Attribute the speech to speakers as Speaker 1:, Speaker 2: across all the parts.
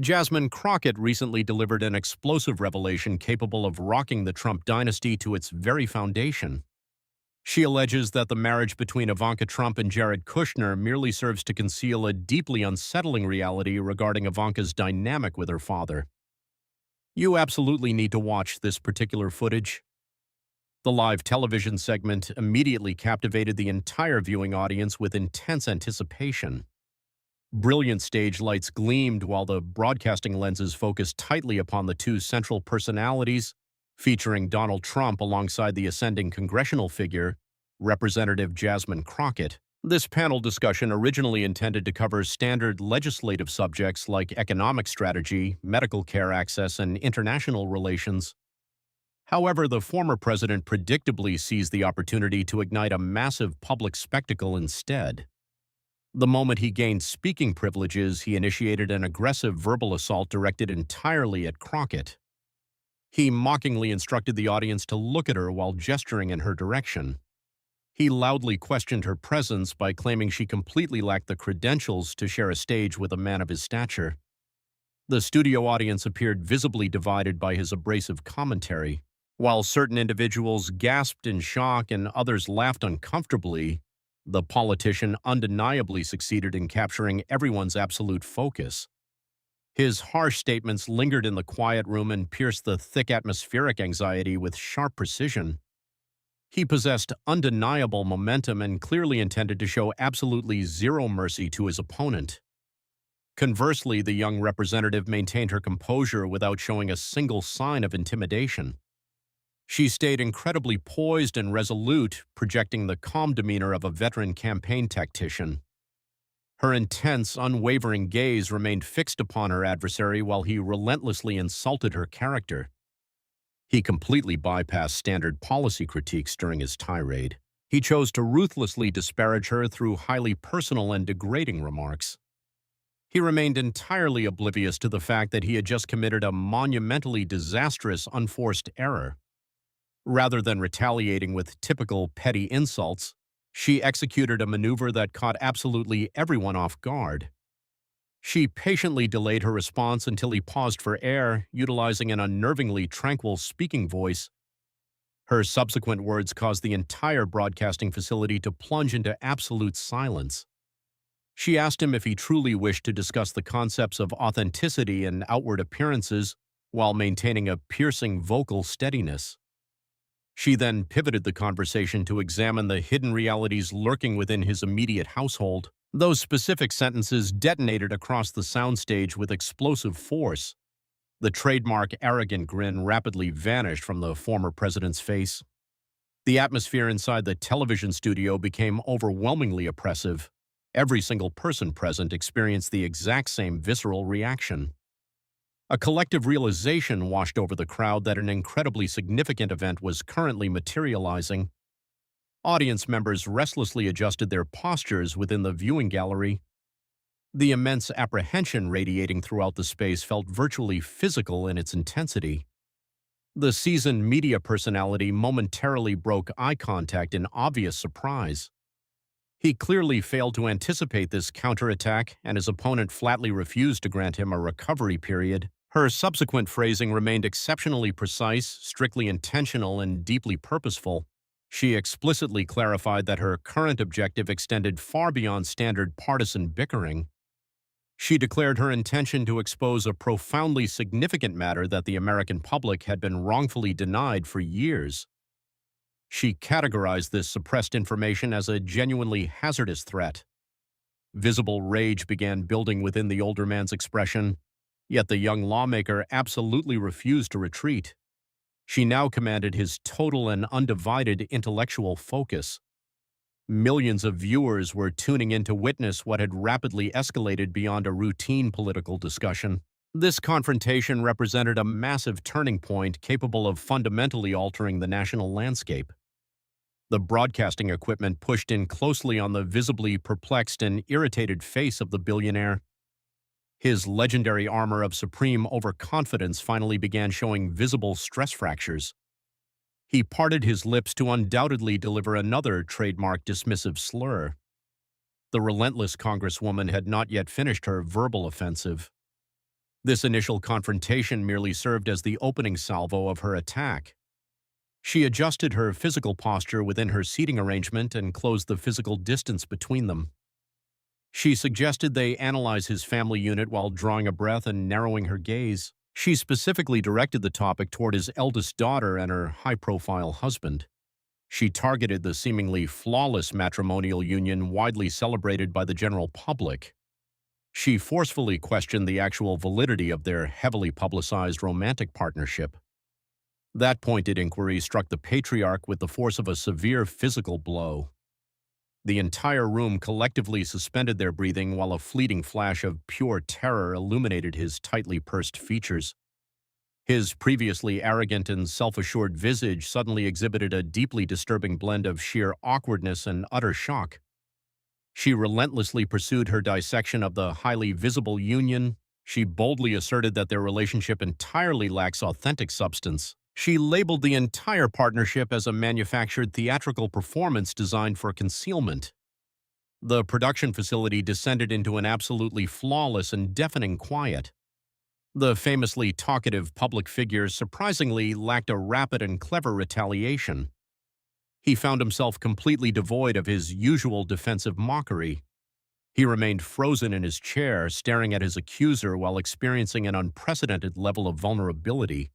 Speaker 1: Jasmine Crockett recently delivered an explosive revelation capable of rocking the Trump dynasty to its very foundation. She alleges that the marriage between Ivanka Trump and Jared Kushner merely serves to conceal a deeply unsettling reality regarding Ivanka's dynamic with her father. You absolutely need to watch this particular footage. The live television segment immediately captivated the entire viewing audience with intense anticipation. Brilliant stage lights gleamed while the broadcasting lenses focused tightly upon the two central personalities, featuring Donald Trump alongside the ascending congressional figure, Representative Jasmine Crockett. This panel discussion, originally intended to cover standard legislative subjects like economic strategy, medical care access, and international relations. However, the former president predictably seized the opportunity to ignite a massive public spectacle instead. The moment he gained speaking privileges, he initiated an aggressive verbal assault directed entirely at Crockett. He mockingly instructed the audience to look at her while gesturing in her direction. He loudly questioned her presence by claiming she completely lacked the credentials to share a stage with a man of his stature. The studio audience appeared visibly divided by his abrasive commentary. While certain individuals gasped in shock and others laughed uncomfortably, the politician undeniably succeeded in capturing everyone's absolute focus. His harsh statements lingered in the quiet room and pierced the thick atmospheric anxiety with sharp precision. He possessed undeniable momentum and clearly intended to show absolutely zero mercy to his opponent. Conversely, the young representative maintained her composure without showing a single sign of intimidation. She stayed incredibly poised and resolute, projecting the calm demeanor of a veteran campaign tactician. Her intense, unwavering gaze remained fixed upon her adversary while he relentlessly insulted her character. He completely bypassed standard policy critiques during his tirade. He chose to ruthlessly disparage her through highly personal and degrading remarks. He remained entirely oblivious to the fact that he had just committed a monumentally disastrous, unforced error. Rather than retaliating with typical petty insults, she executed a maneuver that caught absolutely everyone off guard. She patiently delayed her response until he paused for air, utilizing an unnervingly tranquil speaking voice. Her subsequent words caused the entire broadcasting facility to plunge into absolute silence. She asked him if he truly wished to discuss the concepts of authenticity and outward appearances while maintaining a piercing vocal steadiness. She then pivoted the conversation to examine the hidden realities lurking within his immediate household. Those specific sentences detonated across the soundstage with explosive force. The trademark arrogant grin rapidly vanished from the former president's face. The atmosphere inside the television studio became overwhelmingly oppressive. Every single person present experienced the exact same visceral reaction. A collective realization washed over the crowd that an incredibly significant event was currently materializing. Audience members restlessly adjusted their postures within the viewing gallery. The immense apprehension radiating throughout the space felt virtually physical in its intensity. The seasoned media personality momentarily broke eye contact in obvious surprise. He clearly failed to anticipate this counterattack, and his opponent flatly refused to grant him a recovery period. Her subsequent phrasing remained exceptionally precise, strictly intentional, and deeply purposeful. She explicitly clarified that her current objective extended far beyond standard partisan bickering. She declared her intention to expose a profoundly significant matter that the American public had been wrongfully denied for years. She categorized this suppressed information as a genuinely hazardous threat. Visible rage began building within the older man's expression, yet the young lawmaker absolutely refused to retreat. She now commanded his total and undivided intellectual focus. Millions of viewers were tuning in to witness what had rapidly escalated beyond a routine political discussion. This confrontation represented a massive turning point capable of fundamentally altering the national landscape. The broadcasting equipment pushed in closely on the visibly perplexed and irritated face of the billionaire. His legendary armor of supreme overconfidence finally began showing visible stress fractures. He parted his lips to undoubtedly deliver another trademark dismissive slur. The relentless Congresswoman had not yet finished her verbal offensive. This initial confrontation merely served as the opening salvo of her attack. She adjusted her physical posture within her seating arrangement and closed the physical distance between them. She suggested they analyze his family unit while drawing a breath and narrowing her gaze. She specifically directed the topic toward his eldest daughter and her high-profile husband. She targeted the seemingly flawless matrimonial union widely celebrated by the general public. She forcefully questioned the actual validity of their heavily publicized romantic partnership. That pointed inquiry struck the patriarch with the force of a severe physical blow. The entire room collectively suspended their breathing while a fleeting flash of pure terror illuminated his tightly pursed features. His previously arrogant and self-assured visage suddenly exhibited a deeply disturbing blend of sheer awkwardness and utter shock. She relentlessly pursued her dissection of the highly visible union. She boldly asserted that their relationship entirely lacks authentic substance. She labeled the entire partnership as a manufactured theatrical performance designed for concealment. The production facility descended into an absolutely flawless and deafening quiet. The famously talkative public figure surprisingly lacked a rapid and clever retaliation. He found himself completely devoid of his usual defensive mockery. He remained frozen in his chair, staring at his accuser while experiencing an unprecedented level of vulnerability.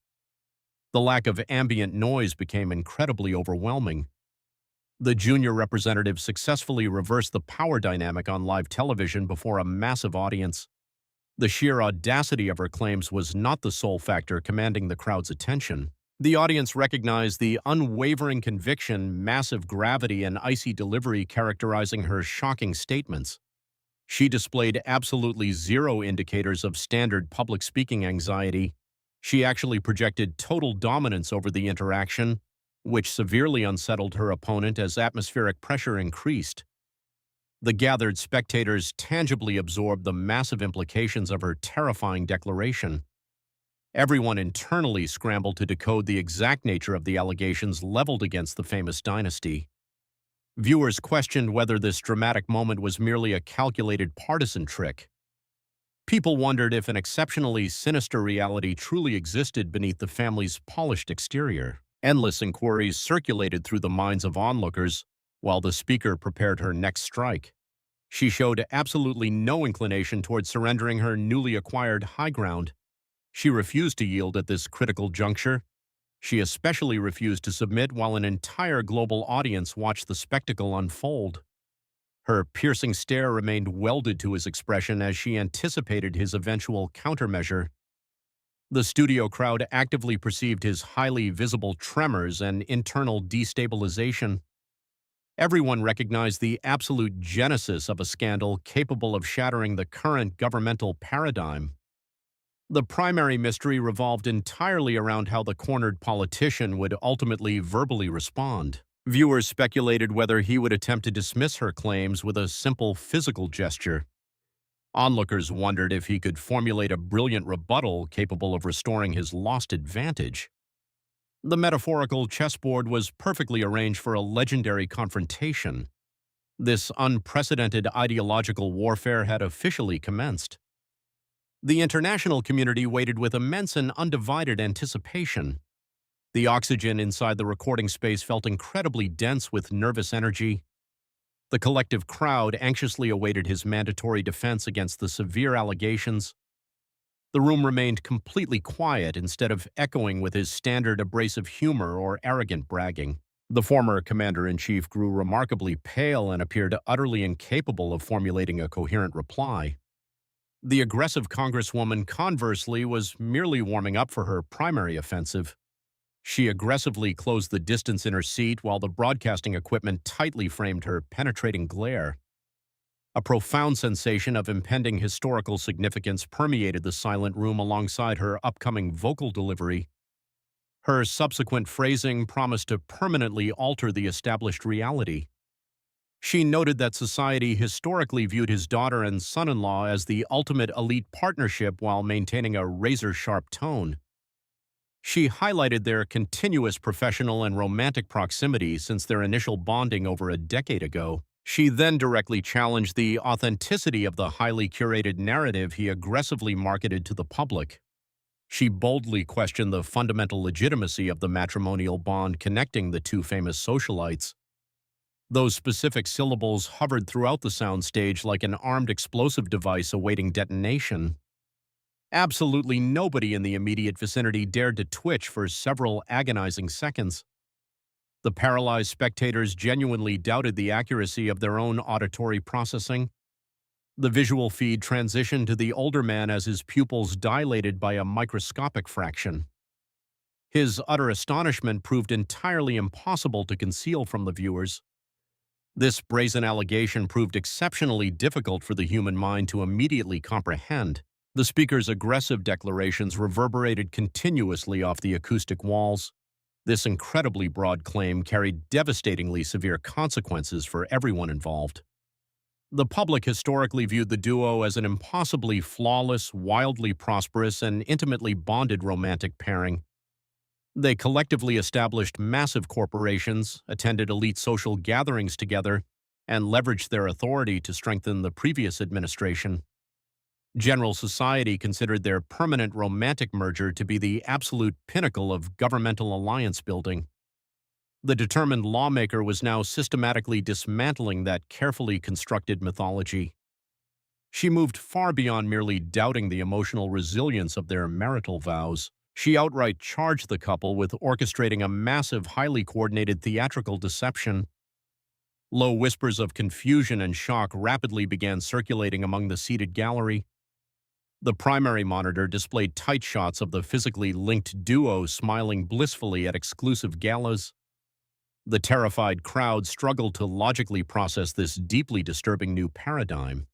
Speaker 1: The lack of ambient noise became incredibly overwhelming. The junior representative successfully reversed the power dynamic on live television before a massive audience. The sheer audacity of her claims was not the sole factor commanding the crowd's attention. The audience recognized the unwavering conviction, massive gravity, and icy delivery characterizing her shocking statements. She displayed absolutely zero indicators of standard public speaking anxiety. She actually projected total dominance over the interaction, which severely unsettled her opponent as atmospheric pressure increased. The gathered spectators tangibly absorbed the massive implications of her terrifying declaration. Everyone internally scrambled to decode the exact nature of the allegations leveled against the famous dynasty. Viewers questioned whether this dramatic moment was merely a calculated partisan trick. People wondered if an exceptionally sinister reality truly existed beneath the family's polished exterior. Endless inquiries circulated through the minds of onlookers while the speaker prepared her next strike. She showed absolutely no inclination toward surrendering her newly acquired high ground. She refused to yield at this critical juncture. She especially refused to submit while an entire global audience watched the spectacle unfold. Her piercing stare remained welded to his expression as she anticipated his eventual countermeasure. The studio crowd actively perceived his highly visible tremors and internal destabilization. Everyone recognized the absolute genesis of a scandal capable of shattering the current governmental paradigm. The primary mystery revolved entirely around how the cornered politician would ultimately verbally respond. Viewers speculated whether he would attempt to dismiss her claims with a simple physical gesture. Onlookers wondered if he could formulate a brilliant rebuttal capable of restoring his lost advantage. The metaphorical chessboard was perfectly arranged for a legendary confrontation. This unprecedented ideological warfare had officially commenced. The international community waited with immense and undivided anticipation. The oxygen inside the recording space felt incredibly dense with nervous energy. The collective crowd anxiously awaited his mandatory defense against the severe allegations. The room remained completely quiet instead of echoing with his standard abrasive humor or arrogant bragging. The former commander-in-chief grew remarkably pale and appeared utterly incapable of formulating a coherent reply. The aggressive congresswoman, conversely, was merely warming up for her primary offensive. She aggressively closed the distance in her seat while the broadcasting equipment tightly framed her penetrating glare. A profound sensation of impending historical significance permeated the silent room alongside her upcoming vocal delivery. Her subsequent phrasing promised to permanently alter the established reality. She noted that society historically viewed his daughter and son-in-law as the ultimate elite partnership while maintaining a razor-sharp tone. She highlighted their continuous professional and romantic proximity since their initial bonding over a decade ago. She then directly challenged the authenticity of the highly curated narrative he aggressively marketed to the public. She boldly questioned the fundamental legitimacy of the matrimonial bond connecting the two famous socialites. Those specific syllables hovered throughout the soundstage like an armed explosive device awaiting detonation. Absolutely nobody in the immediate vicinity dared to twitch for several agonizing seconds. The paralyzed spectators genuinely doubted the accuracy of their own auditory processing. The visual feed transitioned to the older man as his pupils dilated by a microscopic fraction. His utter astonishment proved entirely impossible to conceal from the viewers. This brazen allegation proved exceptionally difficult for the human mind to immediately comprehend. The speaker's aggressive declarations reverberated continuously off the acoustic walls. This incredibly broad claim carried devastatingly severe consequences for everyone involved. The public historically viewed the duo as an impossibly flawless, wildly prosperous, and intimately bonded romantic pairing. They collectively established massive corporations, attended elite social gatherings together, and leveraged their authority to strengthen the previous administration. General society considered their permanent romantic merger to be the absolute pinnacle of governmental alliance building. The determined lawmaker was now systematically dismantling that carefully constructed mythology. She moved far beyond merely doubting the emotional resilience of their marital vows. She outright charged the couple with orchestrating a massive, highly coordinated theatrical deception. Low whispers of confusion and shock rapidly began circulating among the seated gallery. The primary monitor displayed tight shots of the physically linked duo smiling blissfully at exclusive galas. The terrified crowd struggled to logically process this deeply disturbing new paradigm.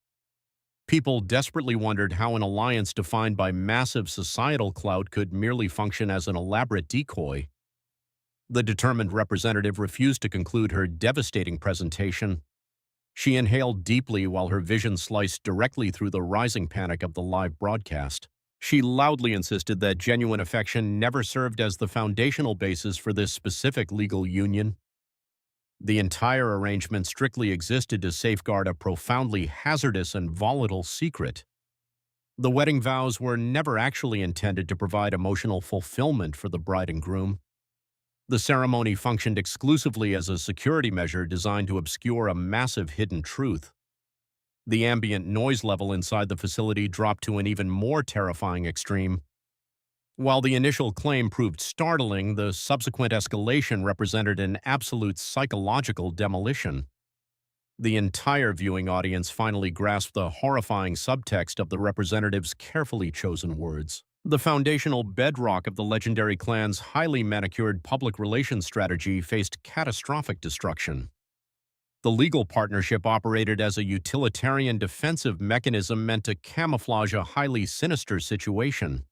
Speaker 1: People desperately wondered how an alliance defined by massive societal clout could merely function as an elaborate decoy. The determined representative refused to conclude her devastating presentation. She inhaled deeply while her vision sliced directly through the rising panic of the live broadcast. She loudly insisted that genuine affection never served as the foundational basis for this specific legal union. The entire arrangement strictly existed to safeguard a profoundly hazardous and volatile secret. The wedding vows were never actually intended to provide emotional fulfillment for the bride and groom. The ceremony functioned exclusively as a security measure designed to obscure a massive hidden truth. The ambient noise level inside the facility dropped to an even more terrifying extreme. While the initial claim proved startling, the subsequent escalation represented an absolute psychological demolition. The entire viewing audience finally grasped the horrifying subtext of the representative's carefully chosen words. The foundational bedrock of the legendary clan's highly manicured public relations strategy faced catastrophic destruction. The legal partnership operated as a utilitarian defensive mechanism meant to camouflage a highly sinister situation.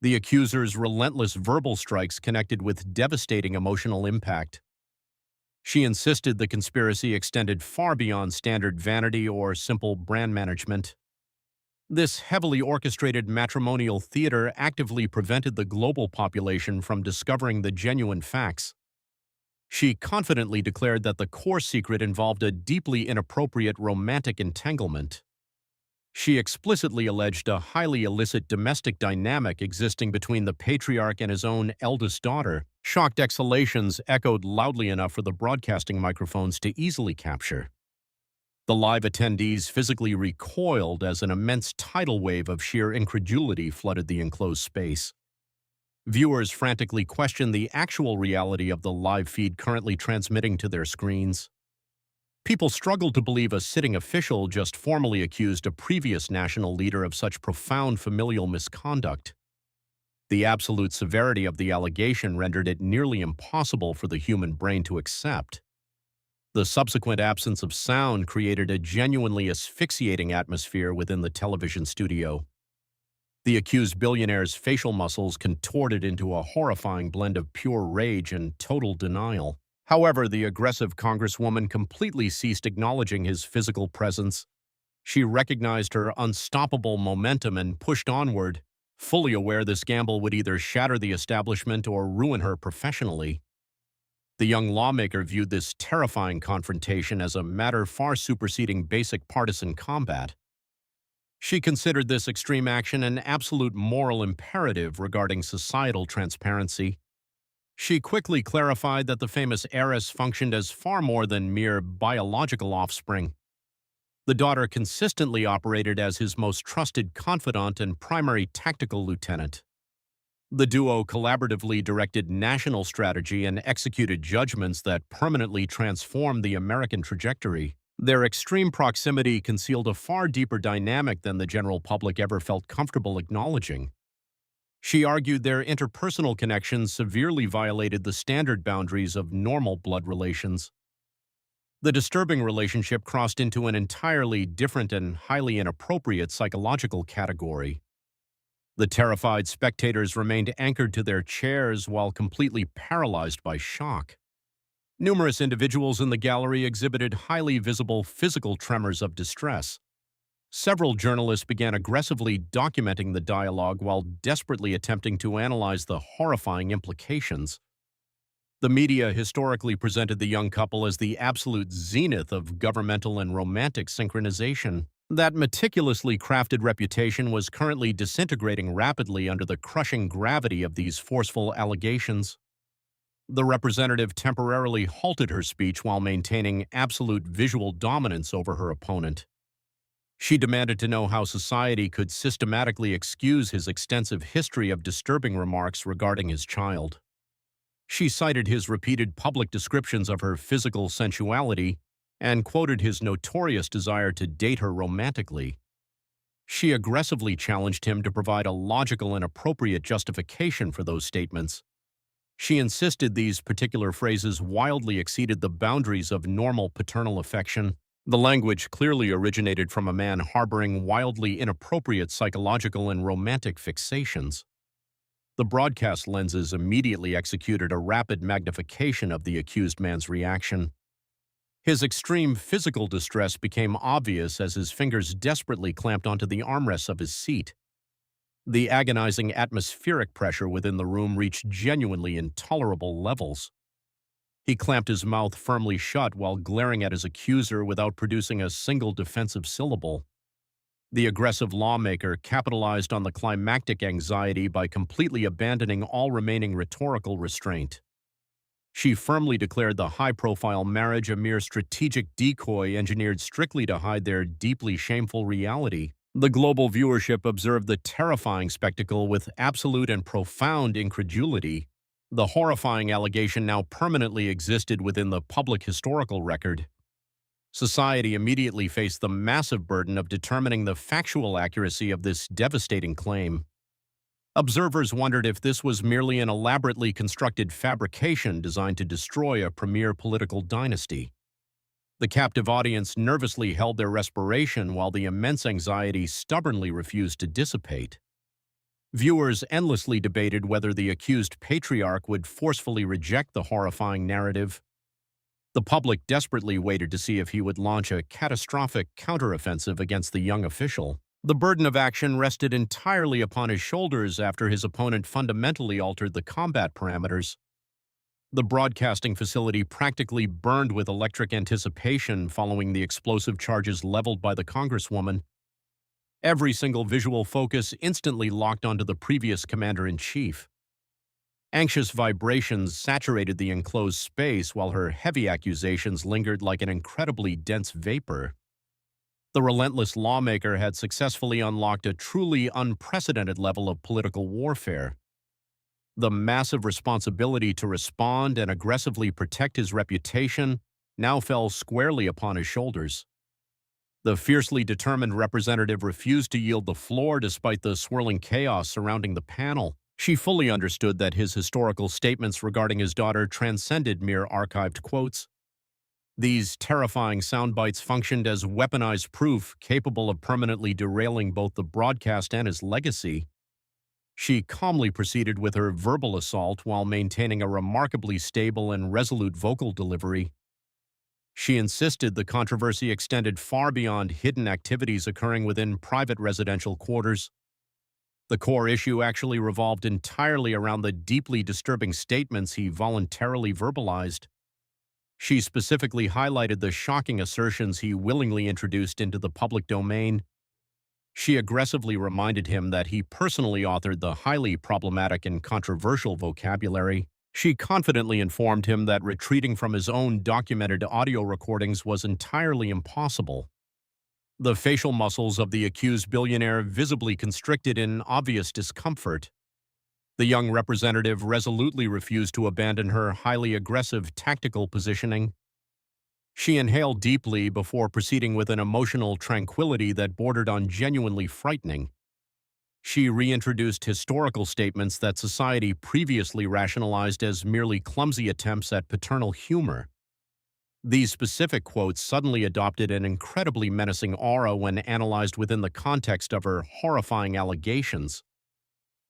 Speaker 1: The accuser's relentless verbal strikes connected with devastating emotional impact. She insisted the conspiracy extended far beyond standard vanity or simple brand management. This heavily orchestrated matrimonial theater actively prevented the global population from discovering the genuine facts. She confidently declared that the core secret involved a deeply inappropriate romantic entanglement. She explicitly alleged a highly illicit domestic dynamic existing between the patriarch and his own eldest daughter. Shocked exhalations echoed loudly enough for the broadcasting microphones to easily capture. The live attendees physically recoiled as an immense tidal wave of sheer incredulity flooded the enclosed space. Viewers frantically questioned the actual reality of the live feed currently transmitting to their screens. People struggled to believe a sitting official just formally accused a previous national leader of such profound familial misconduct. The absolute severity of the allegation rendered it nearly impossible for the human brain to accept. The subsequent absence of sound created a genuinely asphyxiating atmosphere within the television studio. The accused billionaire's facial muscles contorted into a horrifying blend of pure rage and total denial. However, the aggressive congresswoman completely ceased acknowledging his physical presence. She recognized her unstoppable momentum and pushed onward, fully aware this gamble would either shatter the establishment or ruin her professionally. The young lawmaker viewed this terrifying confrontation as a matter far superseding basic partisan combat. She considered this extreme action an absolute moral imperative regarding societal transparency. She quickly clarified that the famous heiress functioned as far more than mere biological offspring. The daughter consistently operated as his most trusted confidant and primary tactical lieutenant. The duo collaboratively directed national strategy and executed judgments that permanently transformed the American trajectory. Their extreme proximity concealed a far deeper dynamic than the general public ever felt comfortable acknowledging. She argued their interpersonal connections severely violated the standard boundaries of normal blood relations. The disturbing relationship crossed into an entirely different and highly inappropriate psychological category. The terrified spectators remained anchored to their chairs while completely paralyzed by shock. Numerous individuals in the gallery exhibited highly visible physical tremors of distress. Several journalists began aggressively documenting the dialogue while desperately attempting to analyze the horrifying implications. The media historically presented the young couple as the absolute zenith of governmental and romantic synchronization. That meticulously crafted reputation was currently disintegrating rapidly under the crushing gravity of these forceful allegations. The representative temporarily halted her speech while maintaining absolute visual dominance over her opponent. She demanded to know how society could systematically excuse his extensive history of disturbing remarks regarding his child. She cited his repeated public descriptions of her physical sensuality and quoted his notorious desire to date her romantically. She aggressively challenged him to provide a logical and appropriate justification for those statements. She insisted these particular phrases wildly exceeded the boundaries of normal paternal affection. The language clearly originated from a man harboring wildly inappropriate psychological and romantic fixations. The broadcast lenses immediately executed a rapid magnification of the accused man's reaction. His extreme physical distress became obvious as his fingers desperately clamped onto the armrests of his seat. The agonizing atmospheric pressure within the room reached genuinely intolerable levels. He clamped his mouth firmly shut while glaring at his accuser without producing a single defensive syllable. The aggressive lawmaker capitalized on the climactic anxiety by completely abandoning all remaining rhetorical restraint. She firmly declared the high-profile marriage a mere strategic decoy engineered strictly to hide their deeply shameful reality. The global viewership observed the terrifying spectacle with absolute and profound incredulity. The horrifying allegation now permanently existed within the public historical record. Society immediately faced the massive burden of determining the factual accuracy of this devastating claim. Observers wondered if this was merely an elaborately constructed fabrication designed to destroy a premier political dynasty. The captive audience nervously held their respiration while the immense anxiety stubbornly refused to dissipate. Viewers endlessly debated whether the accused patriarch would forcefully reject the horrifying narrative. The public desperately waited to see if he would launch a catastrophic counteroffensive against the young official. The burden of action rested entirely upon his shoulders after his opponent fundamentally altered the combat parameters. The broadcasting facility practically burned with electric anticipation following the explosive charges leveled by the Congresswoman. Every single visual focus instantly locked onto the previous commander-in-chief. Anxious vibrations saturated the enclosed space while her heavy accusations lingered like an incredibly dense vapor. The relentless lawmaker had successfully unlocked a truly unprecedented level of political warfare. The massive responsibility to respond and aggressively protect his reputation now fell squarely upon his shoulders. The fiercely determined representative refused to yield the floor despite the swirling chaos surrounding the panel. She fully understood that his historical statements regarding his daughter transcended mere archived quotes. These terrifying soundbites functioned as weaponized proof capable of permanently derailing both the broadcast and his legacy. She calmly proceeded with her verbal assault while maintaining a remarkably stable and resolute vocal delivery. She insisted the controversy extended far beyond hidden activities occurring within private residential quarters. The core issue actually revolved entirely around the deeply disturbing statements he voluntarily verbalized. She specifically highlighted the shocking assertions he willingly introduced into the public domain. She aggressively reminded him that he personally authored the highly problematic and controversial vocabulary. She confidently informed him that retreating from his own documented audio recordings was entirely impossible. The facial muscles of the accused billionaire visibly constricted in obvious discomfort. The young representative resolutely refused to abandon her highly aggressive tactical positioning. She inhaled deeply before proceeding with an emotional tranquility that bordered on genuinely frightening. She reintroduced historical statements that society previously rationalized as merely clumsy attempts at paternal humor. These specific quotes suddenly adopted an incredibly menacing aura when analyzed within the context of her horrifying allegations.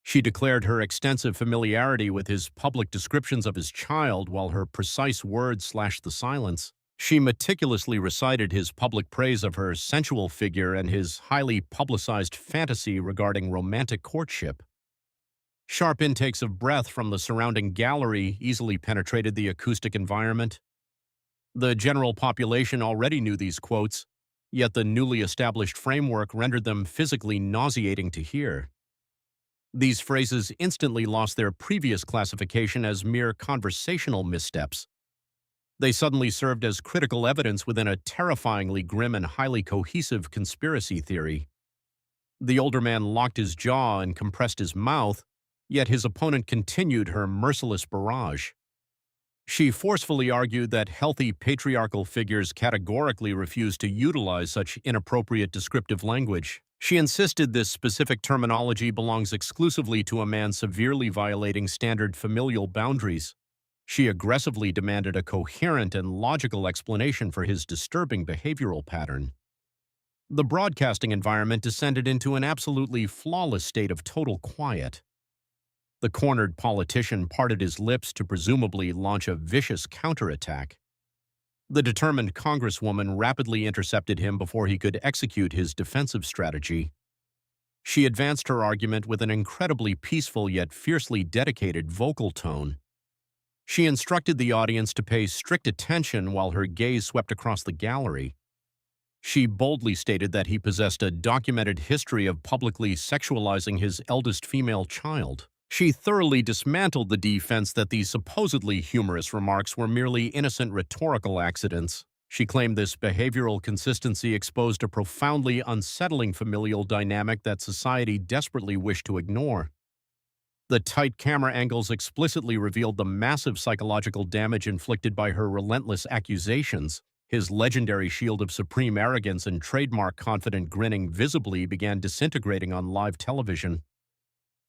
Speaker 1: She declared her extensive familiarity with his public descriptions of his child while her precise words slashed the silence. She meticulously recited his public praise of her sensual figure and his highly publicized fantasy regarding romantic courtship. Sharp intakes of breath from the surrounding gallery easily penetrated the acoustic environment. The general population already knew these quotes, yet the newly established framework rendered them physically nauseating to hear. These phrases instantly lost their previous classification as mere conversational missteps. They suddenly served as critical evidence within a terrifyingly grim and highly cohesive conspiracy theory. The older man locked his jaw and compressed his mouth, yet his opponent continued her merciless barrage. She forcefully argued that healthy patriarchal figures categorically refuse to utilize such inappropriate descriptive language. She insisted this specific terminology belongs exclusively to a man severely violating standard familial boundaries. She aggressively demanded a coherent and logical explanation for his disturbing behavioral pattern. The broadcasting environment descended into an absolutely flawless state of total quiet. The cornered politician parted his lips to presumably launch a vicious counterattack. The determined congresswoman rapidly intercepted him before he could execute his defensive strategy. She advanced her argument with an incredibly peaceful yet fiercely dedicated vocal tone. She instructed the audience to pay strict attention while her gaze swept across the gallery. She boldly stated that he possessed a documented history of publicly sexualizing his eldest female child. She thoroughly dismantled the defense that these supposedly humorous remarks were merely innocent rhetorical accidents. She claimed this behavioral consistency exposed a profoundly unsettling familial dynamic that society desperately wished to ignore. The tight camera angles explicitly revealed the massive psychological damage inflicted by her relentless accusations. His legendary shield of supreme arrogance and trademark confident grinning visibly began disintegrating on live television.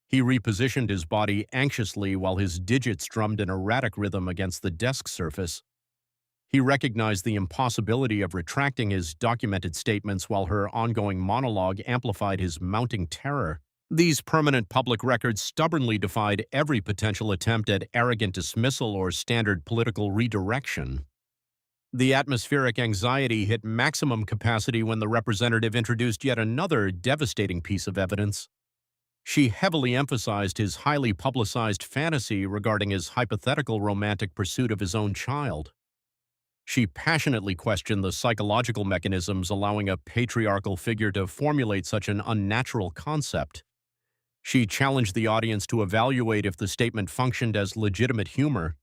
Speaker 1: He repositioned his body anxiously while his digits drummed an erratic rhythm against the desk surface. He recognized the impossibility of retracting his documented statements while her ongoing monologue amplified his mounting terror. These permanent public records stubbornly defied every potential attempt at arrogant dismissal or standard political redirection. The atmospheric anxiety hit maximum capacity when the representative introduced yet another devastating piece of evidence. She heavily emphasized his highly publicized fantasy regarding his hypothetical romantic pursuit of his own child. She passionately questioned the psychological mechanisms allowing a patriarchal figure to formulate such an unnatural concept. She challenged the audience to evaluate if the statement functioned as legitimate humor.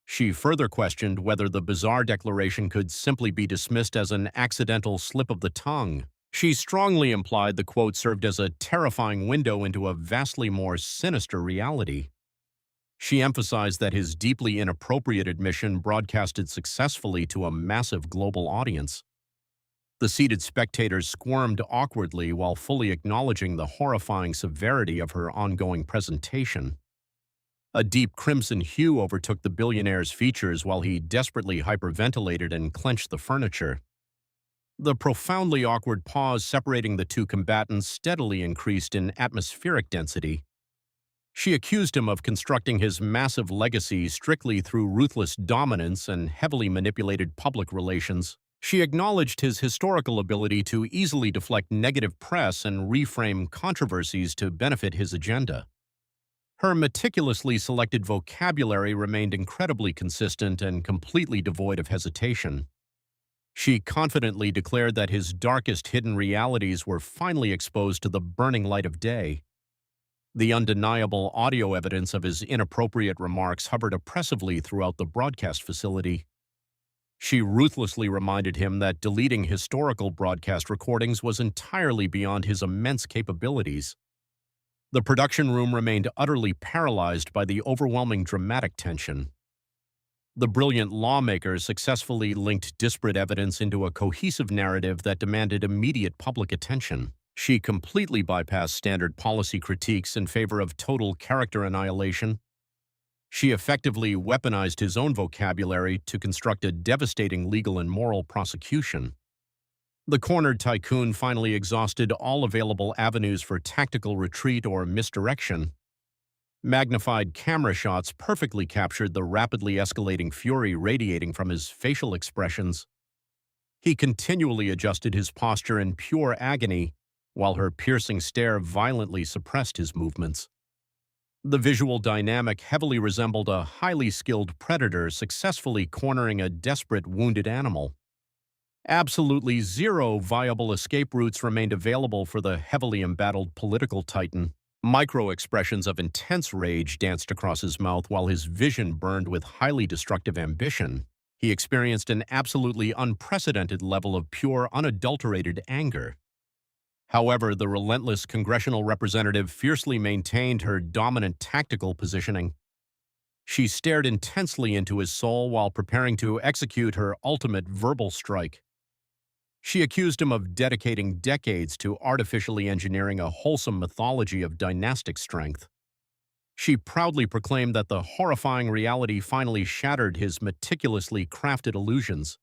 Speaker 1: She further questioned whether the bizarre declaration could simply be dismissed as an accidental slip of the tongue. She strongly implied the quote served as a terrifying window into a vastly more sinister reality. She emphasized that his deeply inappropriate admission broadcasted successfully to a massive global audience. The seated spectators squirmed awkwardly while fully acknowledging the horrifying severity of her ongoing presentation. A deep crimson hue overtook the billionaire's features while he desperately hyperventilated and clenched the furniture. The profoundly awkward pause separating the two combatants steadily increased in atmospheric density. She accused him of constructing his massive legacy strictly through ruthless dominance and heavily manipulated public relations. She acknowledged his historical ability to easily deflect negative press and reframe controversies to benefit his agenda. Her meticulously selected vocabulary remained incredibly consistent and completely devoid of hesitation. She confidently declared that his darkest hidden realities were finally exposed to the burning light of day. The undeniable audio evidence of his inappropriate remarks hovered oppressively throughout the broadcast facility. She ruthlessly reminded him that deleting historical broadcast recordings was entirely beyond his immense capabilities. The production room remained utterly paralyzed by the overwhelming dramatic tension. The brilliant lawmakers successfully linked disparate evidence into a cohesive narrative that demanded immediate public attention. She completely bypassed standard policy critiques in favor of total character annihilation. She effectively weaponized his own vocabulary to construct a devastating legal and moral prosecution. The cornered tycoon finally exhausted all available avenues for tactical retreat or misdirection. Magnified camera shots perfectly captured the rapidly escalating fury radiating from his facial expressions. He continually adjusted his posture in pure agony, while her piercing stare violently suppressed his movements. The visual dynamic heavily resembled a highly skilled predator successfully cornering a desperate, wounded animal. Absolutely zero viable escape routes remained available for the heavily embattled political titan. Micro-expressions of intense rage danced across his mouth while his vision burned with highly destructive ambition. He experienced an absolutely unprecedented level of pure, unadulterated anger. However, the relentless congressional representative fiercely maintained her dominant tactical positioning. She stared intensely into his soul while preparing to execute her ultimate verbal strike. She accused him of dedicating decades to artificially engineering a wholesome mythology of dynastic strength. She proudly proclaimed that the horrifying reality finally shattered his meticulously crafted illusions.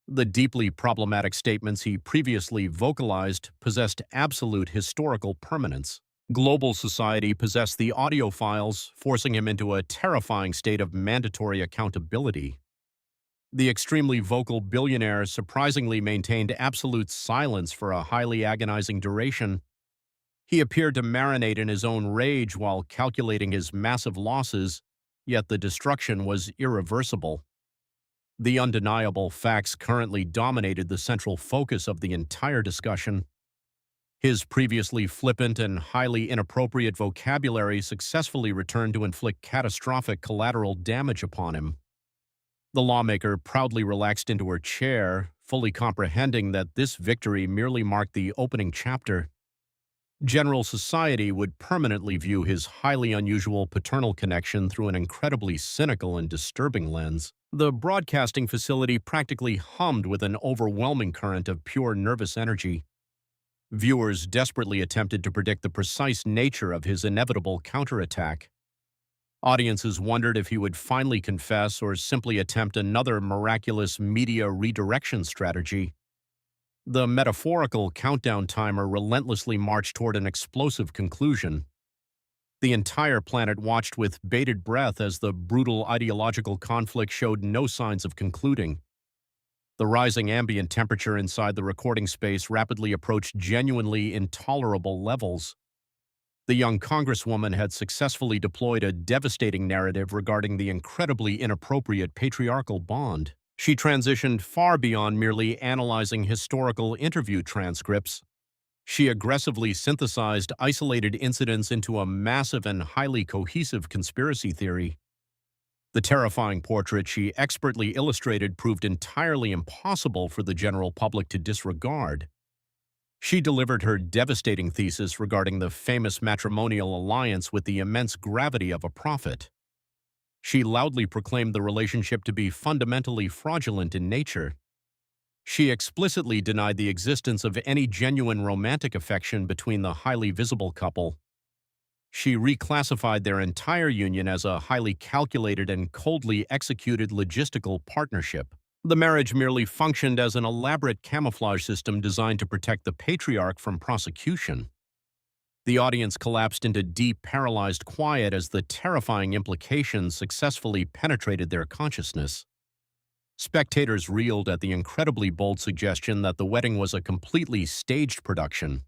Speaker 1: The deeply problematic statements he previously vocalized possessed absolute historical permanence. Global society possessed the audio files, forcing him into a terrifying state of mandatory accountability. The extremely vocal billionaire surprisingly maintained absolute silence for a highly agonizing duration. He appeared to marinate in his own rage while calculating his massive losses, yet the destruction was irreversible. The undeniable facts currently dominated the central focus of the entire discussion. His previously flippant and highly inappropriate vocabulary successfully returned to inflict catastrophic collateral damage upon him. The lawmaker proudly relaxed into her chair, fully comprehending that this victory merely marked the opening chapter. General society would permanently view his highly unusual paternal connection through an incredibly cynical and disturbing lens. The broadcasting facility practically hummed with an overwhelming current of pure nervous energy. Viewers desperately attempted to predict the precise nature of his inevitable counterattack. Audiences wondered if he would finally confess or simply attempt another miraculous media redirection strategy. The metaphorical countdown timer relentlessly marched toward an explosive conclusion. The entire planet watched with bated breath as the brutal ideological conflict showed no signs of concluding. The rising ambient temperature inside the recording space rapidly approached genuinely intolerable levels. The young congresswoman had successfully deployed a devastating narrative regarding the incredibly inappropriate patriarchal bond. She transitioned far beyond merely analyzing historical interview transcripts. She aggressively synthesized isolated incidents into a massive and highly cohesive conspiracy theory. The terrifying portrait she expertly illustrated proved entirely impossible for the general public to disregard. She delivered her devastating thesis regarding the famous matrimonial alliance with the immense gravity of a prophet. She loudly proclaimed the relationship to be fundamentally fraudulent in nature. She explicitly denied the existence of any genuine romantic affection between the highly visible couple. She reclassified their entire union as a highly calculated and coldly executed logistical partnership. The marriage merely functioned as an elaborate camouflage system designed to protect the patriarch from prosecution. The audience collapsed into deep, paralyzed quiet as the terrifying implications successfully penetrated their consciousness. Spectators reeled at the incredibly bold suggestion that the wedding was a completely staged production.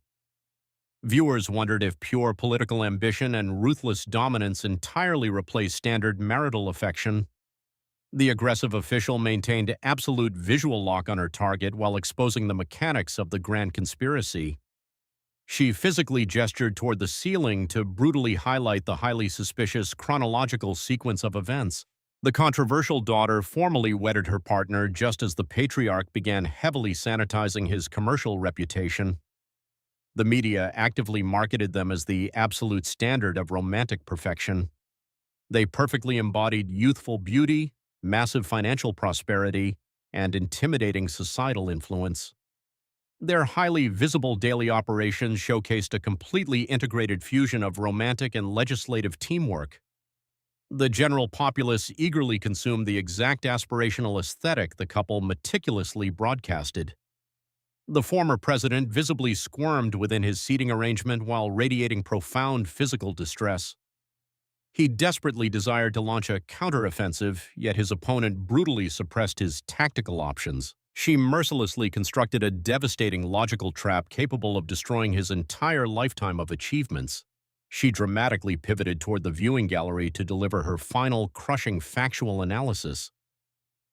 Speaker 1: Viewers wondered if pure political ambition and ruthless dominance entirely replaced standard marital affection. The aggressive official maintained absolute visual lock on her target while exposing the mechanics of the grand conspiracy. She physically gestured toward the ceiling to brutally highlight the highly suspicious chronological sequence of events. The controversial daughter formally wedded her partner just as the patriarch began heavily sanitizing his commercial reputation. The media actively marketed them as the absolute standard of romantic perfection. They perfectly embodied youthful beauty, massive financial prosperity, and intimidating societal influence. Their highly visible daily operations showcased a completely integrated fusion of romantic and legislative teamwork. The general populace eagerly consumed the exact aspirational aesthetic the couple meticulously broadcasted. The former president visibly squirmed within his seating arrangement while radiating profound physical distress. He desperately desired to launch a counteroffensive, yet his opponent brutally suppressed his tactical options. She mercilessly constructed a devastating logical trap capable of destroying his entire lifetime of achievements. She dramatically pivoted toward the viewing gallery to deliver her final, crushing factual analysis.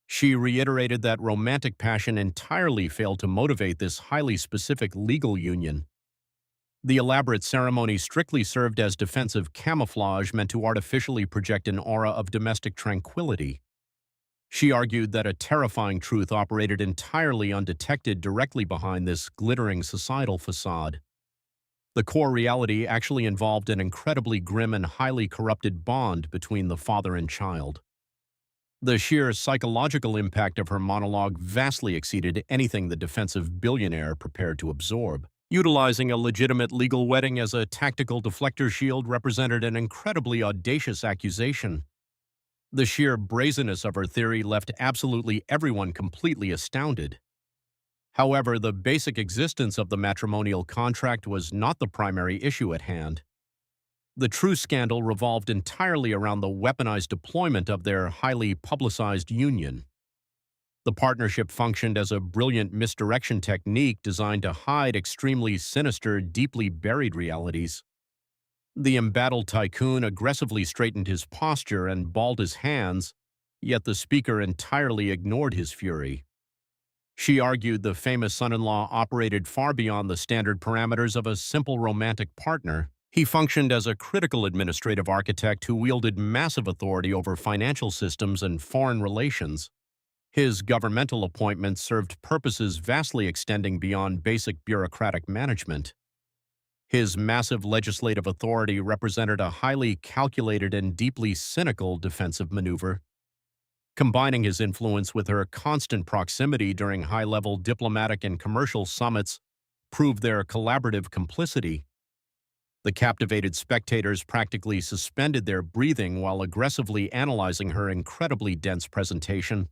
Speaker 1: She reiterated that romantic passion entirely failed to motivate this highly specific legal union. The elaborate ceremony strictly served as defensive camouflage meant to artificially project an aura of domestic tranquility. She argued that a terrifying truth operated entirely undetected directly behind this glittering societal facade. The core reality actually involved an incredibly grim and highly corrupted bond between the father and child. The sheer psychological impact of her monologue vastly exceeded anything the defensive billionaire prepared to absorb. Utilizing a legitimate legal wedding as a tactical deflector shield represented an incredibly audacious accusation. The sheer brazenness of her theory left absolutely everyone completely astounded. However, the basic existence of the matrimonial contract was not the primary issue at hand. The true scandal revolved entirely around the weaponized deployment of their highly publicized union. The partnership functioned as a brilliant misdirection technique designed to hide extremely sinister, deeply buried realities. The embattled tycoon aggressively straightened his posture and balled his hands, yet the speaker entirely ignored his fury. She argued the famous son-in-law operated far beyond the standard parameters of a simple romantic partner. He functioned as a critical administrative architect who wielded massive authority over financial systems and foreign relations. His governmental appointments served purposes vastly extending beyond basic bureaucratic management. His massive legislative authority represented a highly calculated and deeply cynical defensive maneuver. Combining his influence with her constant proximity during high-level diplomatic and commercial summits proved their collaborative complicity. The captivated spectators practically suspended their breathing while aggressively analyzing her incredibly dense presentation.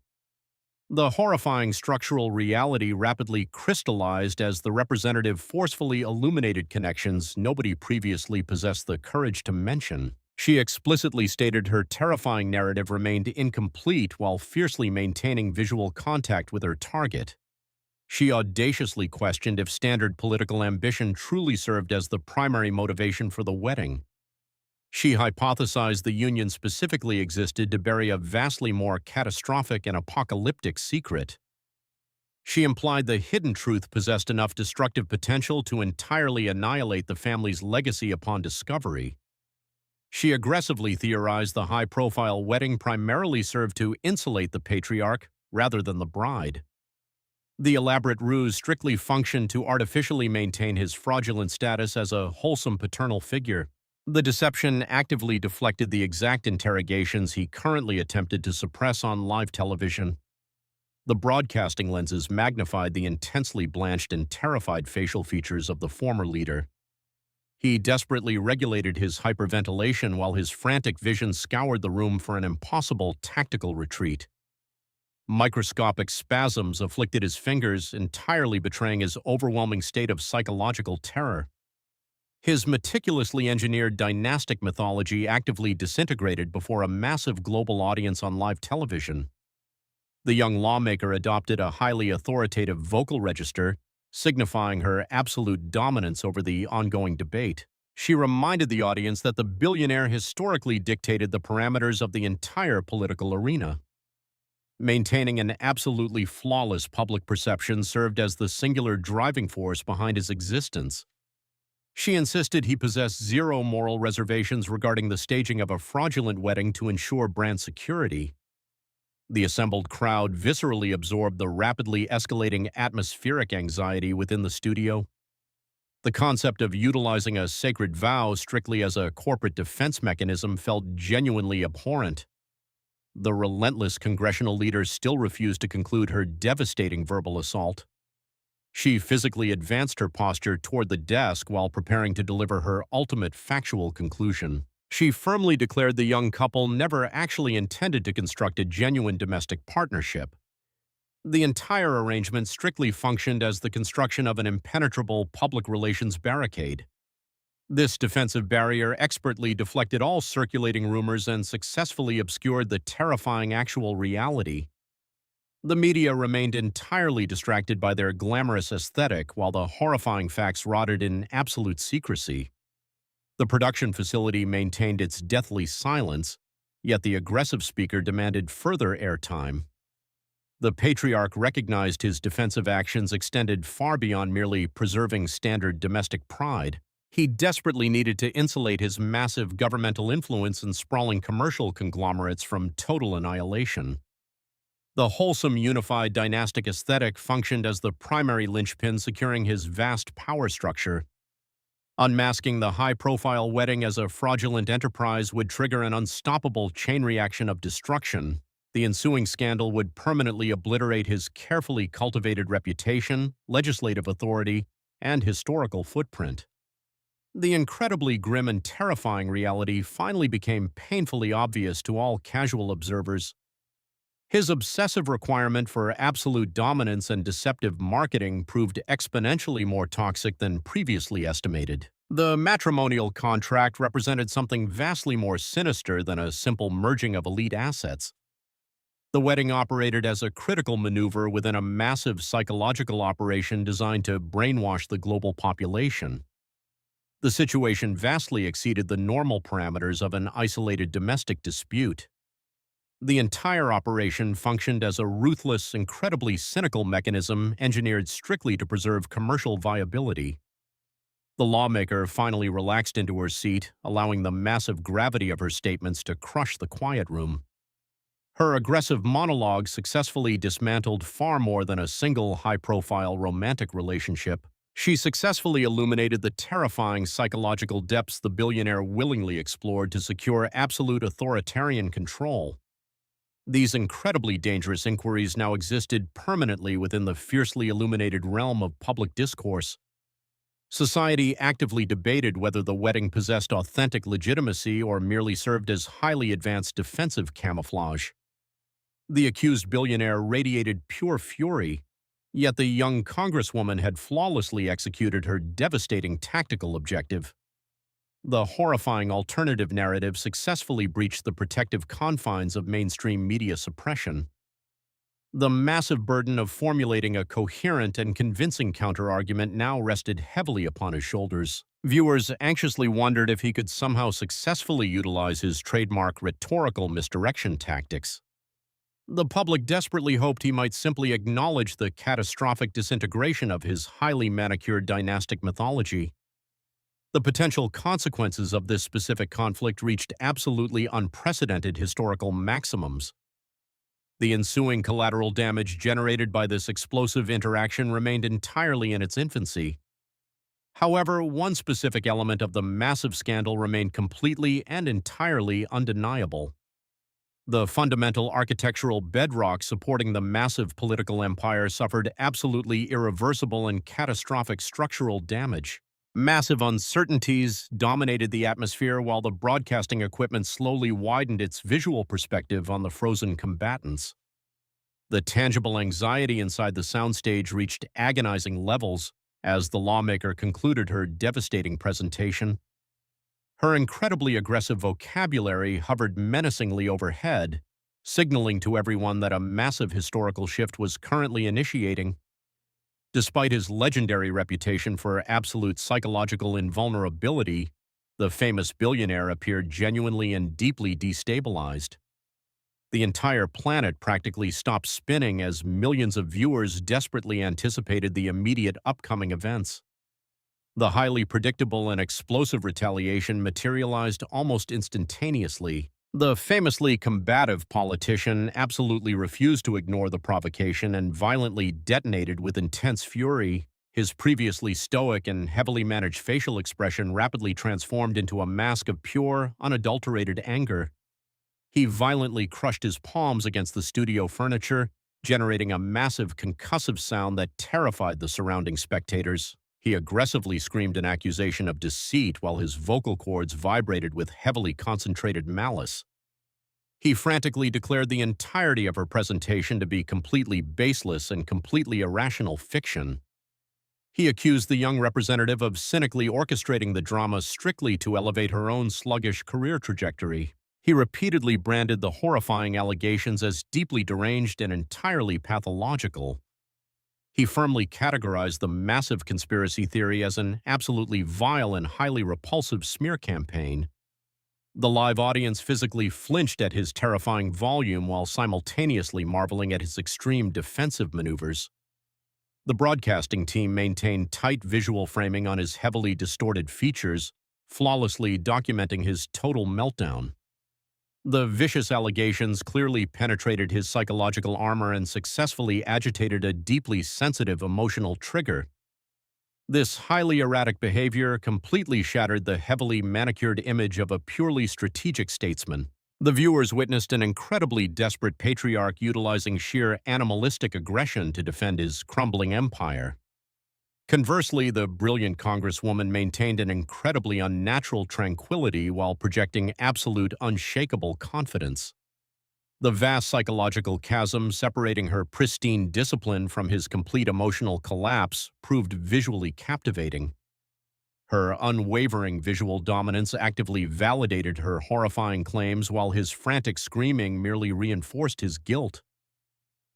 Speaker 1: The horrifying structural reality rapidly crystallized as the representative forcefully illuminated connections nobody previously possessed the courage to mention. She explicitly stated her terrifying narrative remained incomplete while fiercely maintaining visual contact with her target. She audaciously questioned if standard political ambition truly served as the primary motivation for the wedding. She hypothesized the union specifically existed to bury a vastly more catastrophic and apocalyptic secret. She implied the hidden truth possessed enough destructive potential to entirely annihilate the family's legacy upon discovery. She aggressively theorized the high-profile wedding primarily served to insulate the patriarch rather than the bride. The elaborate ruse strictly functioned to artificially maintain his fraudulent status as a wholesome paternal figure. The deception actively deflected the exact interrogations he currently attempted to suppress on live television. The broadcasting lenses magnified the intensely blanched and terrified facial features of the former leader. He desperately regulated his hyperventilation while his frantic vision scoured the room for an impossible tactical retreat. Microscopic spasms afflicted his fingers, entirely betraying his overwhelming state of psychological terror. His meticulously engineered dynastic mythology actively disintegrated before a massive global audience on live television. The young lawmaker adopted a highly authoritative vocal register, signifying her absolute dominance over the ongoing debate. She reminded the audience that the billionaire historically dictated the parameters of the entire political arena. Maintaining an absolutely flawless public perception served as the singular driving force behind his existence. She insisted he possessed zero moral reservations regarding the staging of a fraudulent wedding to ensure brand security. The assembled crowd viscerally absorbed the rapidly escalating atmospheric anxiety within the studio. The concept of utilizing a sacred vow strictly as a corporate defense mechanism felt genuinely abhorrent. The relentless congressional leader still refused to conclude her devastating verbal assault. She physically advanced her posture toward the desk while preparing to deliver her ultimate factual conclusion. She firmly declared the young couple never actually intended to construct a genuine domestic partnership. The entire arrangement strictly functioned as the construction of an impenetrable public relations barricade. This defensive barrier expertly deflected all circulating rumors and successfully obscured the terrifying actual reality. The media remained entirely distracted by their glamorous aesthetic while the horrifying facts rotted in absolute secrecy. The production facility maintained its deathly silence, yet the aggressive speaker demanded further airtime. The patriarch recognized his defensive actions extended far beyond merely preserving standard domestic pride. He desperately needed to insulate his massive governmental influence and sprawling commercial conglomerates from total annihilation. The wholesome, unified dynastic aesthetic functioned as the primary linchpin securing his vast power structure. Unmasking the high-profile wedding as a fraudulent enterprise would trigger an unstoppable chain reaction of destruction. The ensuing scandal would permanently obliterate his carefully cultivated reputation, legislative authority, and historical footprint. The incredibly grim and terrifying reality finally became painfully obvious to all casual observers. His obsessive requirement for absolute dominance and deceptive marketing proved exponentially more toxic than previously estimated. The matrimonial contract represented something vastly more sinister than a simple merging of elite assets. The wedding operated as a critical maneuver within a massive psychological operation designed to brainwash the global population. The situation vastly exceeded the normal parameters of an isolated domestic dispute. The entire operation functioned as a ruthless, incredibly cynical mechanism engineered strictly to preserve commercial viability. The lawmaker finally relaxed into her seat, allowing the massive gravity of her statements to crush the quiet room. Her aggressive monologue successfully dismantled far more than a single high-profile romantic relationship. She successfully illuminated the terrifying psychological depths the billionaire willingly explored to secure absolute authoritarian control. These incredibly dangerous inquiries now existed permanently within the fiercely illuminated realm of public discourse. Society actively debated whether the wedding possessed authentic legitimacy or merely served as highly advanced defensive camouflage. The accused billionaire radiated pure fury, yet the young congresswoman had flawlessly executed her devastating tactical objective. The horrifying alternative narrative successfully breached the protective confines of mainstream media suppression. The massive burden of formulating a coherent and convincing counterargument now rested heavily upon his shoulders. Viewers anxiously wondered if he could somehow successfully utilize his trademark rhetorical misdirection tactics. The public desperately hoped he might simply acknowledge the catastrophic disintegration of his highly manicured dynastic mythology. The potential consequences of this specific conflict reached absolutely unprecedented historical maximums. The ensuing collateral damage generated by this explosive interaction remained entirely in its infancy. However, one specific element of the massive scandal remained completely and entirely undeniable. The fundamental architectural bedrock supporting the massive political empire suffered absolutely irreversible and catastrophic structural damage. Massive uncertainties dominated the atmosphere while the broadcasting equipment slowly widened its visual perspective on the frozen combatants. The tangible anxiety inside the soundstage reached agonizing levels as the lawmaker concluded her devastating presentation. Her incredibly aggressive vocabulary hovered menacingly overhead, signaling to everyone that a massive historical shift was currently initiating. Despite his legendary reputation for absolute psychological invulnerability, the famous billionaire appeared genuinely and deeply destabilized. The entire planet practically stopped spinning as millions of viewers desperately anticipated the immediate upcoming events. The highly predictable and explosive retaliation materialized almost instantaneously. The famously combative politician absolutely refused to ignore the provocation and violently detonated with intense fury. His previously stoic and heavily managed facial expression rapidly transformed into a mask of pure, unadulterated anger. He violently crushed his palms against the studio furniture, generating a massive concussive sound that terrified the surrounding spectators. He aggressively screamed an accusation of deceit while his vocal cords vibrated with heavily concentrated malice. He frantically declared the entirety of her presentation to be completely baseless and completely irrational fiction. He accused the young representative of cynically orchestrating the drama strictly to elevate her own sluggish career trajectory. He repeatedly branded the horrifying allegations as deeply deranged and entirely pathological. He firmly categorized the massive conspiracy theory as an absolutely vile and highly repulsive smear campaign. The live audience physically flinched at his terrifying volume while simultaneously marveling at his extreme defensive maneuvers. The broadcasting team maintained tight visual framing on his heavily distorted features, flawlessly documenting his total meltdown. The vicious allegations clearly penetrated his psychological armor and successfully agitated a deeply sensitive emotional trigger. This highly erratic behavior completely shattered the heavily manicured image of a purely strategic statesman. The viewers witnessed an incredibly desperate patriarch utilizing sheer animalistic aggression to defend his crumbling empire. Conversely, the brilliant congresswoman maintained an incredibly unnatural tranquility while projecting absolute unshakable confidence. The vast psychological chasm separating her pristine discipline from his complete emotional collapse proved visually captivating. Her unwavering visual dominance actively validated her horrifying claims while his frantic screaming merely reinforced his guilt.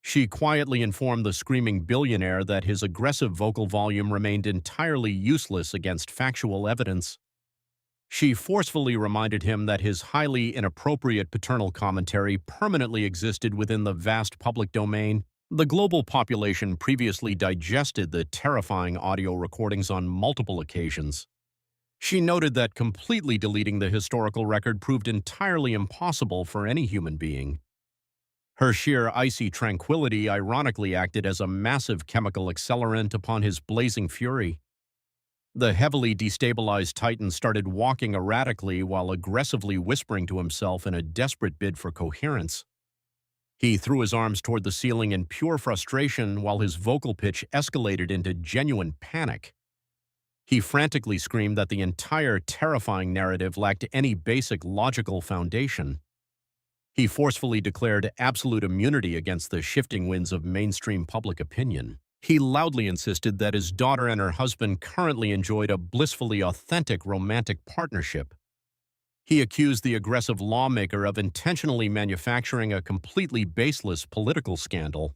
Speaker 1: She quietly informed the screaming billionaire that his aggressive vocal volume remained entirely useless against factual evidence. She forcefully reminded him that his highly inappropriate paternal commentary permanently existed within the vast public domain. The global population previously digested the terrifying audio recordings on multiple occasions. She noted that completely deleting the historical record proved entirely impossible for any human being. Her sheer icy tranquility ironically acted as a massive chemical accelerant upon his blazing fury. The heavily destabilized Titan started walking erratically while aggressively whispering to himself in a desperate bid for coherence. He threw his arms toward the ceiling in pure frustration while his vocal pitch escalated into genuine panic. He frantically screamed that the entire terrifying narrative lacked any basic logical foundation. He forcefully declared absolute immunity against the shifting winds of mainstream public opinion. He loudly insisted that his daughter and her husband currently enjoyed a blissfully authentic romantic partnership. He accused the aggressive lawmaker of intentionally manufacturing a completely baseless political scandal.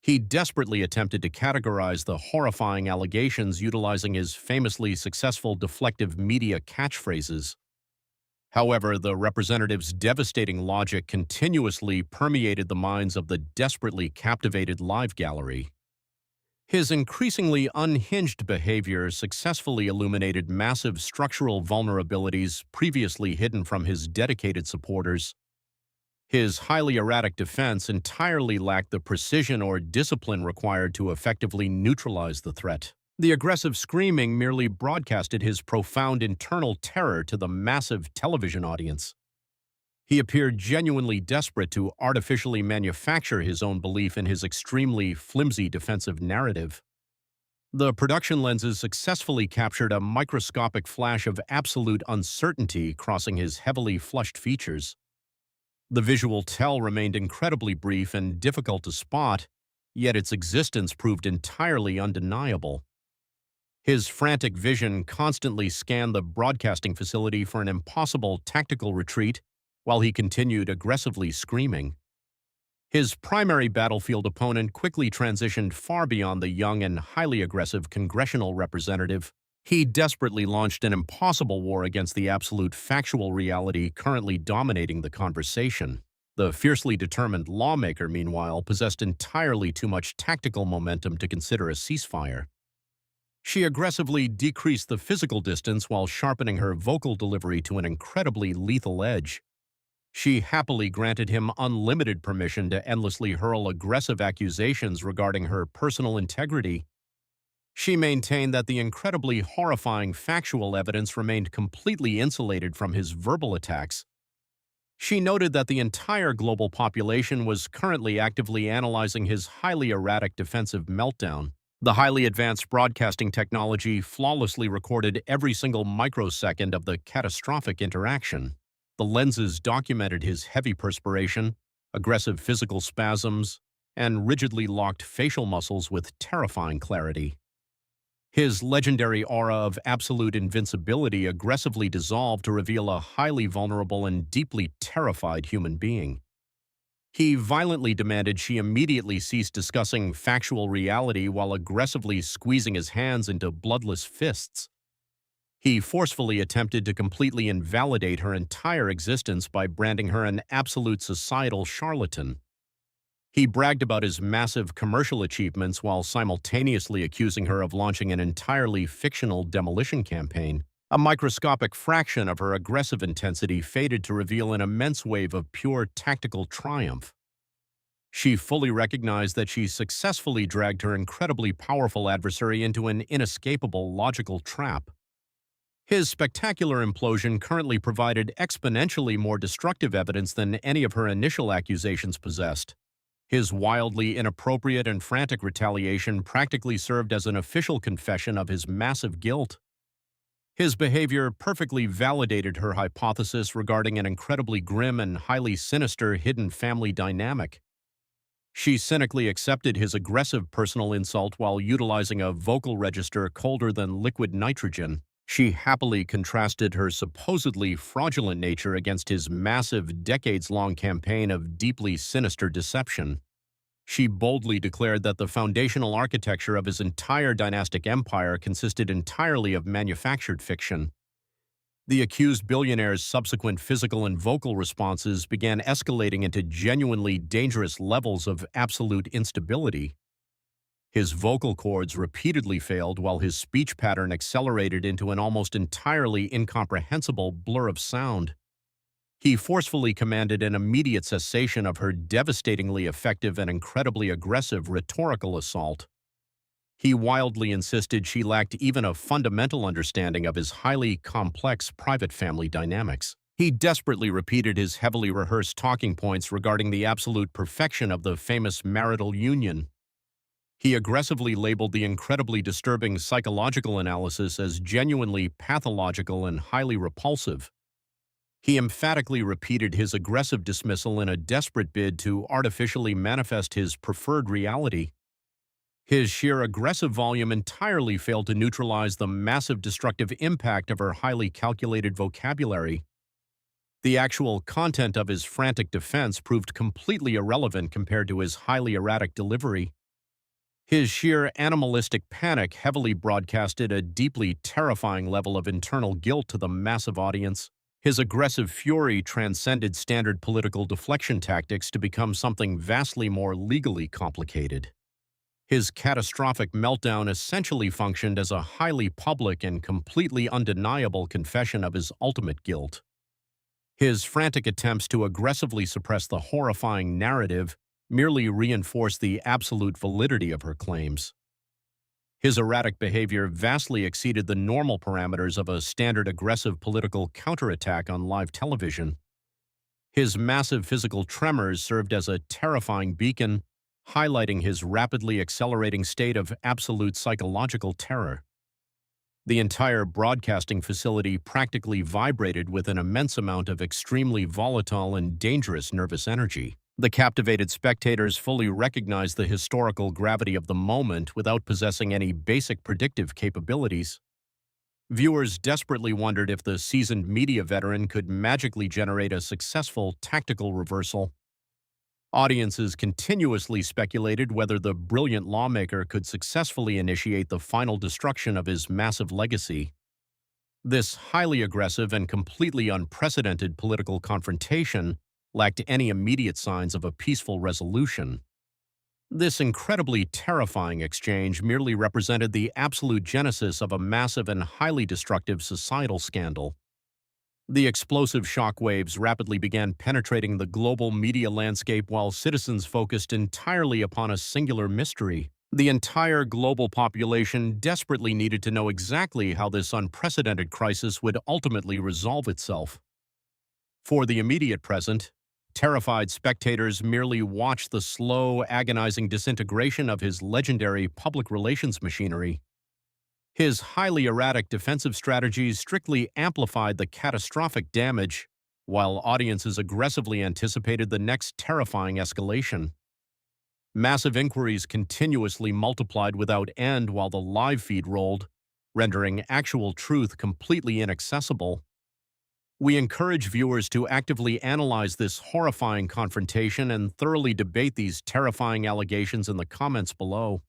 Speaker 1: He desperately attempted to categorize the horrifying allegations utilizing his famously successful deflective media catchphrases. However, the representative's devastating logic continuously permeated the minds of the desperately captivated live gallery. His increasingly unhinged behavior successfully illuminated massive structural vulnerabilities previously hidden from his dedicated supporters. His highly erratic defense entirely lacked the precision or discipline required to effectively neutralize the threat. The aggressive screaming merely broadcasted his profound internal terror to the massive television audience. He appeared genuinely desperate to artificially manufacture his own belief in his extremely flimsy defensive narrative. The production lenses successfully captured a microscopic flash of absolute uncertainty crossing his heavily flushed features. The visual tell remained incredibly brief and difficult to spot, yet its existence proved entirely undeniable. His frantic vision constantly scanned the broadcasting facility for an impossible tactical retreat, while he continued aggressively screaming. His primary battlefield opponent quickly transitioned far beyond the young and highly aggressive congressional representative. He desperately launched an impossible war against the absolute factual reality currently dominating the conversation. The fiercely determined lawmaker, meanwhile, possessed entirely too much tactical momentum to consider a ceasefire. She aggressively decreased the physical distance while sharpening her vocal delivery to an incredibly lethal edge. She happily granted him unlimited permission to endlessly hurl aggressive accusations regarding her personal integrity. She maintained that the incredibly horrifying factual evidence remained completely insulated from his verbal attacks. She noted that the entire global population was currently actively analyzing his highly erratic defensive meltdown. The highly advanced broadcasting technology flawlessly recorded every single microsecond of the catastrophic interaction. The lenses documented his heavy perspiration, aggressive physical spasms, and rigidly locked facial muscles with terrifying clarity. His legendary aura of absolute invincibility aggressively dissolved to reveal a highly vulnerable and deeply terrified human being. He violently demanded she immediately cease discussing factual reality while aggressively squeezing his hands into bloodless fists. He forcefully attempted to completely invalidate her entire existence by branding her an absolute societal charlatan. He bragged about his massive commercial achievements while simultaneously accusing her of launching an entirely fictional demolition campaign. A microscopic fraction of her aggressive intensity faded to reveal an immense wave of pure tactical triumph. She fully recognized that she successfully dragged her incredibly powerful adversary into an inescapable logical trap. His spectacular implosion currently provided exponentially more destructive evidence than any of her initial accusations possessed. His wildly inappropriate and frantic retaliation practically served as an official confession of his massive guilt. His behavior perfectly validated her hypothesis regarding an incredibly grim and highly sinister hidden family dynamic. She cynically accepted his aggressive personal insult while utilizing a vocal register colder than liquid nitrogen. She happily contrasted her supposedly fraudulent nature against his massive, decades-long campaign of deeply sinister deception. She boldly declared that the foundational architecture of his entire dynastic empire consisted entirely of manufactured fiction. The accused billionaire's subsequent physical and vocal responses began escalating into genuinely dangerous levels of absolute instability. His vocal cords repeatedly failed while his speech pattern accelerated into an almost entirely incomprehensible blur of sound. He forcefully commanded an immediate cessation of her devastatingly effective and incredibly aggressive rhetorical assault. He wildly insisted she lacked even a fundamental understanding of his highly complex private family dynamics. He desperately repeated his heavily rehearsed talking points regarding the absolute perfection of the famous marital union. He aggressively labeled the incredibly disturbing psychological analysis as genuinely pathological and highly repulsive. He emphatically repeated his aggressive dismissal in a desperate bid to artificially manifest his preferred reality. His sheer aggressive volume entirely failed to neutralize the massive destructive impact of her highly calculated vocabulary. The actual content of his frantic defense proved completely irrelevant compared to his highly erratic delivery. His sheer animalistic panic heavily broadcasted a deeply terrifying level of internal guilt to the massive audience. His aggressive fury transcended standard political deflection tactics to become something vastly more legally complicated. His catastrophic meltdown essentially functioned as a highly public and completely undeniable confession of his ultimate guilt. His frantic attempts to aggressively suppress the horrifying narrative merely reinforced the absolute validity of her claims. His erratic behavior vastly exceeded the normal parameters of a standard aggressive political counterattack on live television. His massive physical tremors served as a terrifying beacon, highlighting his rapidly accelerating state of absolute psychological terror. The entire broadcasting facility practically vibrated with an immense amount of extremely volatile and dangerous nervous energy. The captivated spectators fully recognized the historical gravity of the moment without possessing any basic predictive capabilities. Viewers desperately wondered if the seasoned media veteran could magically generate a successful tactical reversal. Audiences continuously speculated whether the brilliant lawmaker could successfully initiate the final destruction of his massive legacy. This highly aggressive and completely unprecedented political confrontation lacked any immediate signs of a peaceful resolution. This incredibly terrifying exchange merely represented the absolute genesis of a massive and highly destructive societal scandal. The explosive shockwaves rapidly began penetrating the global media landscape while citizens focused entirely upon a singular mystery. The entire global population desperately needed to know exactly how this unprecedented crisis would ultimately resolve itself. For the immediate present, terrified spectators merely watched the slow, agonizing disintegration of his legendary public relations machinery. His highly erratic defensive strategies strictly amplified the catastrophic damage, while audiences aggressively anticipated the next terrifying escalation. Massive inquiries continuously multiplied without end while the live feed rolled, rendering actual truth completely inaccessible. We encourage viewers to actively analyze this horrifying confrontation and thoroughly debate these terrifying allegations in the comments below.